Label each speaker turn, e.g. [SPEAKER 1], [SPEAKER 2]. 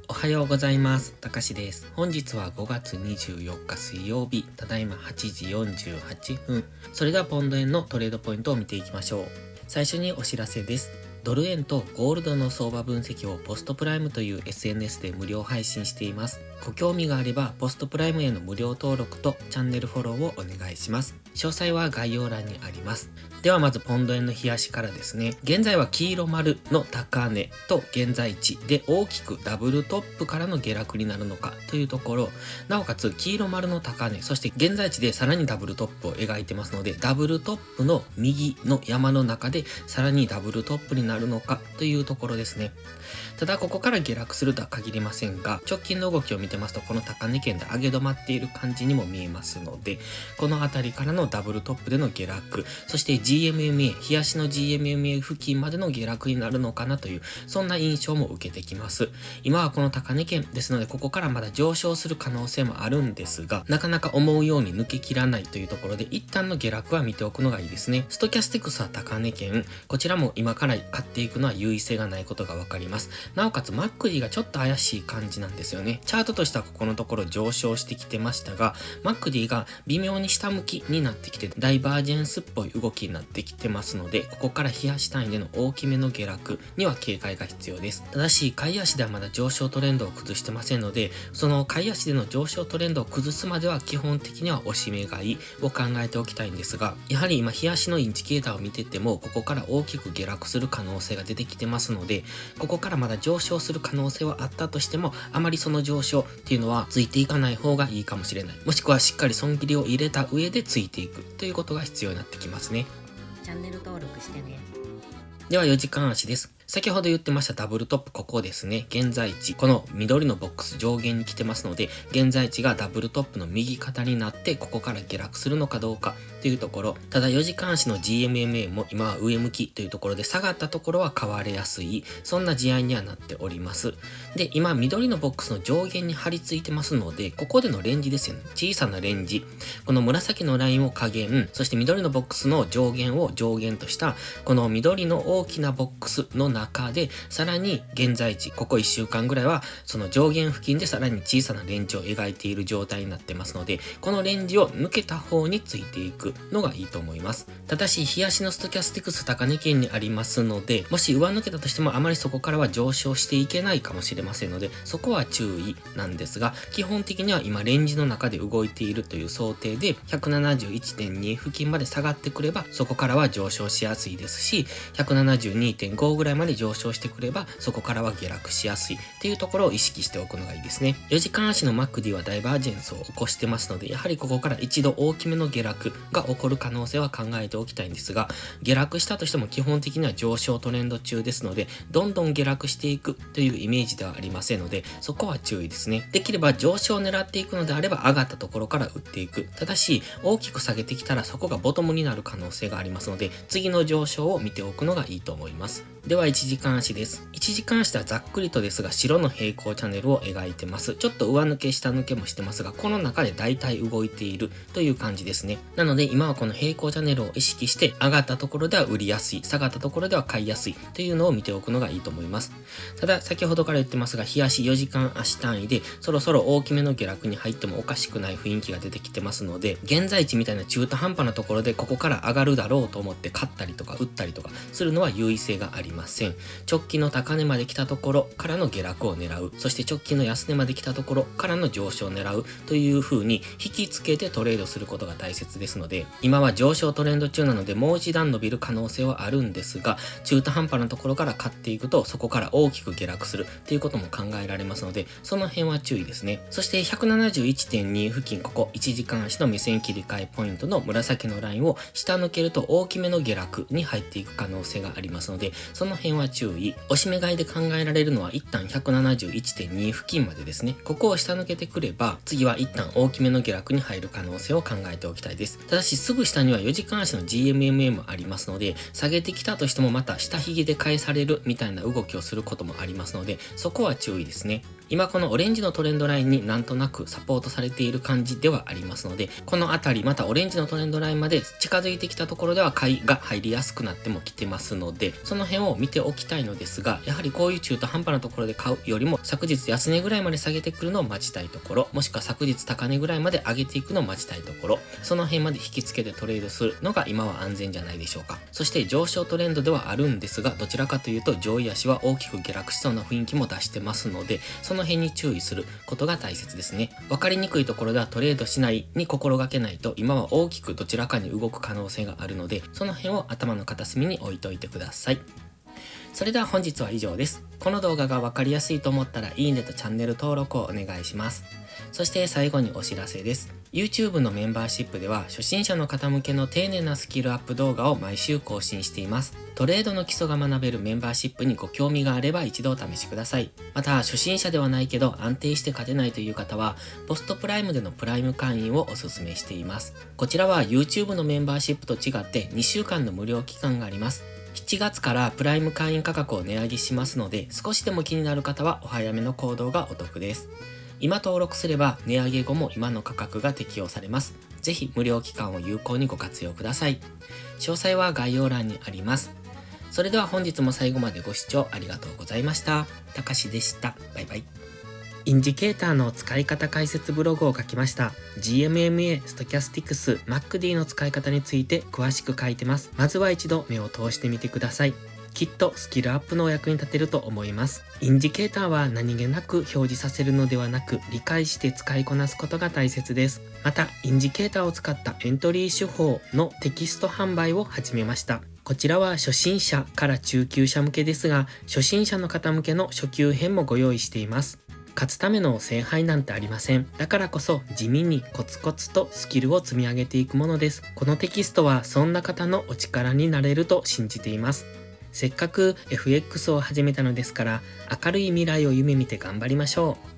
[SPEAKER 1] おはようございます。たかしです。本日は5月24日水曜日、ただいま8時48分。それではポンド円のトレードポイントを見ていきましょう。最初にお知らせです。ドル円とゴールドの相場分析をポストプライムという SNS で無料配信しています。ご興味があればポストプライムへの無料登録とチャンネルフォローをお願いします。詳細は概要欄にあります。ではまずポンド円の冷やしからですね。現在は黄色丸の高値と現在地で大きくダブルトップからの下落になるのかというところ、なおかつ黄色丸の高値、そして現在地でさらにダブルトップを描いてますので、ダブルトップの右の山の中でさらにダブルトップになるのかというところですね。ただここから下落するとは限りませんが、直近の動きを見てますとこの高値圏で上げ止まっている感じにも見えますので、この辺りからのダブルトップでの下落、そして GMMA、日足の GMMA 付近までの下落になるのかなという、そんな印象も受けてきます。今はこの高値圏ですので、ここからまだ上昇する可能性もあるんですが、なかなか思うように抜けきらないというところで、一旦の下落は見ておくのがいいですね。ストキャスティクスは高値圏、こちらも今から買っていくのは優位性がないことがわかります。なおかつマックディがちょっと怪しい感じなんですよね。チャートとしてはここのところ上昇してきてましたが、マックディが微妙に下向きになってきて、ダイバージェンスっぽい動きになってきてますので、ここから冷やし単位での大きめの下落には警戒が必要です。ただし、買い足ではまだ上昇トレンドを崩してませんので、その買い足での上昇トレンドを崩すまでは基本的には押し目買いを考えておきたいんですが、やはり今冷やしのインジケーターを見てても、ここから大きく下落する可能性が出てきてますので、ここからまだ上昇する可能性はあったとしても、あまりその上昇っていうのはついていかない方がいいかもしれない。もしくはしっかり損切りを入れた上でついていくということが必要になってきますね。
[SPEAKER 2] チャンネル登録してね。
[SPEAKER 1] では4時間足です。先ほど言ってましたダブルトップ、ここですね。現在地、この緑のボックス上限に来てますので、現在地がダブルトップの右肩になって、ここから下落するのかどうかというところ。ただ4時間足の GMMA も今は上向きというところで、下がったところは買われやすい、そんな試合にはなっております。で、今緑のボックスの上限に張り付いてますので、ここでのレンジですよね。小さなレンジ。この紫のラインを下限、そして緑のボックスの上限を上限とした、この緑の大きなボックスの中で、さらに現在地、ここ1週間ぐらいは、その上限付近でさらに小さなレンジを描いている状態になってますので、このレンジを抜けた方についていくのがいいと思います。ただし、日足のストキャスティクス高値圏にありますので、もし上抜けたとしてもあまりそこからは上昇していけないかもしれませんので、そこは注意なんですが、基本的には今レンジの中で動いているという想定で、171.2 付近まで下がってくれば、そこからは上昇しやすいですし、172.5 ぐらいまで上昇してくれば、そこからは下落しやすいっていうところを意識しておくのがいいですね。4時間足のマクディはダイバージェンスを起こしてますので、やはりここから一度大きめの下落が起こる可能性は考えておきたいんですが、下落したとしても基本的には上昇トレンド中ですので、どんどん下落していくというイメージではありませんので、そこは注意ですね。できれば上昇を狙っていくのであれば上がったところから売っていく。ただし、大きく下げてきたらそこがボトムになる可能性がありますので、次の上昇を見ておくのがいいと思います。では1時間足です。1時間足ではざっくりとですが白の平行チャンネルを描いてます。ちょっと上抜け下抜けもしてますが、この中で大体動いているという感じですね。なので今はこの平行チャンネルを意識して上がったところでは売りやすい、下がったところでは買いやすいというのを見ておくのがいいと思います。ただ先ほどから言ってますが、日足4時間足単位でそろそろ大きめの下落に入ってもおかしくない雰囲気が出てきてますので、現在地みたいな中途半端なところでここから上がるだろうと思って買ったりとか売ったりとかするのは優位性がありません。直近の高値まで来たところからの下落を狙う、そして直近の安値まで来たところからの上昇を狙うという風に引きつけてトレードすることが大切ですので、今は上昇トレンド中なのでもう一段伸びる可能性はあるんですが、中途半端なところから買っていくとそこから大きく下落するっていうことも考えられますので、その辺は注意ですね。そして 171.2 付近、ここ1時間足の目線切り替えポイントの紫のラインを下抜けると大きめの下落に入っていく可能性がありますので、その辺は注意。押し目買いで考えられるのは一旦 171.2 付近までですね。ここを下抜けてくれば、次は一旦大きめの下落に入る可能性を考えておきたいです。ただしすぐ下には4時間足の GMMA もありますので、下げてきたとしてもまた下髭で返されるみたいな動きをすることもありますので、そこは注意ですね。今このオレンジのトレンドラインになんとなくサポートされている感じではありますので、このあたりまたオレンジのトレンドラインまで近づいてきたところでは買いが入りやすくなってもきてますので、その辺を見ておきたいのですが、やはりこういう中途半端なところで買うよりも昨日安値ぐらいまで下げてくるのを待ちたいところ、もしくは昨日高値ぐらいまで上げていくのを待ちたいところ、その辺まで引きつけてトレードするのが今は安全じゃないでしょうか。そして上昇トレンドではあるんですが、どちらかというと上位足は大きく下落しそうな雰囲気も出してますので、その辺に注意することが大切ですね。分かりにくいところではトレードしないに心がけないと、今は大きくどちらかに動く可能性があるので、その辺を頭の片隅に置いといてください。それでは本日は以上です。この動画が分かりやすいと思ったらいいねとチャンネル登録をお願いします。そして最後にお知らせです。YouTube のメンバーシップでは初心者の方向けの丁寧なスキルアップ動画を毎週更新しています。トレードの基礎が学べるメンバーシップにご興味があれば一度お試しください。また初心者ではないけど安定して勝てないという方はポストプライムでのプライム会員をお勧めしています。こちらは YouTube のメンバーシップと違って2週間の無料期間があります。7月からプライム会員価格を値上げしますので、少しでも気になる方はお早めの行動がお得です。今登録すれば値上げ後も今の価格が適用されます。ぜひ無料期間を有効にご活用ください。詳細は概要欄にあります。それでは本日も最後までご視聴ありがとうございました。たかしでした。バイバイ。インジケーターの使い方解説ブログを書きました。GMMA、ストキャスティクス、MACD の使い方について詳しく書いてます。まずは一度目を通してみてください。きっとスキルアップのお役に立てると思います。インジケーターは何気なく表示させるのではなく、理解して使いこなすことが大切です。また、インジケーターを使ったエントリー手法のテキスト販売を始めました。こちらは初心者から中級者向けですが、初心者の方向けの初級編もご用意しています。勝つための聖杯なんてありません。だからこそ地味にコツコツとスキルを積み上げていくものです。このテキストはそんな方のお力になれると信じています。せっかく FX を始めたのですから、明るい未来を夢見て頑張りましょう。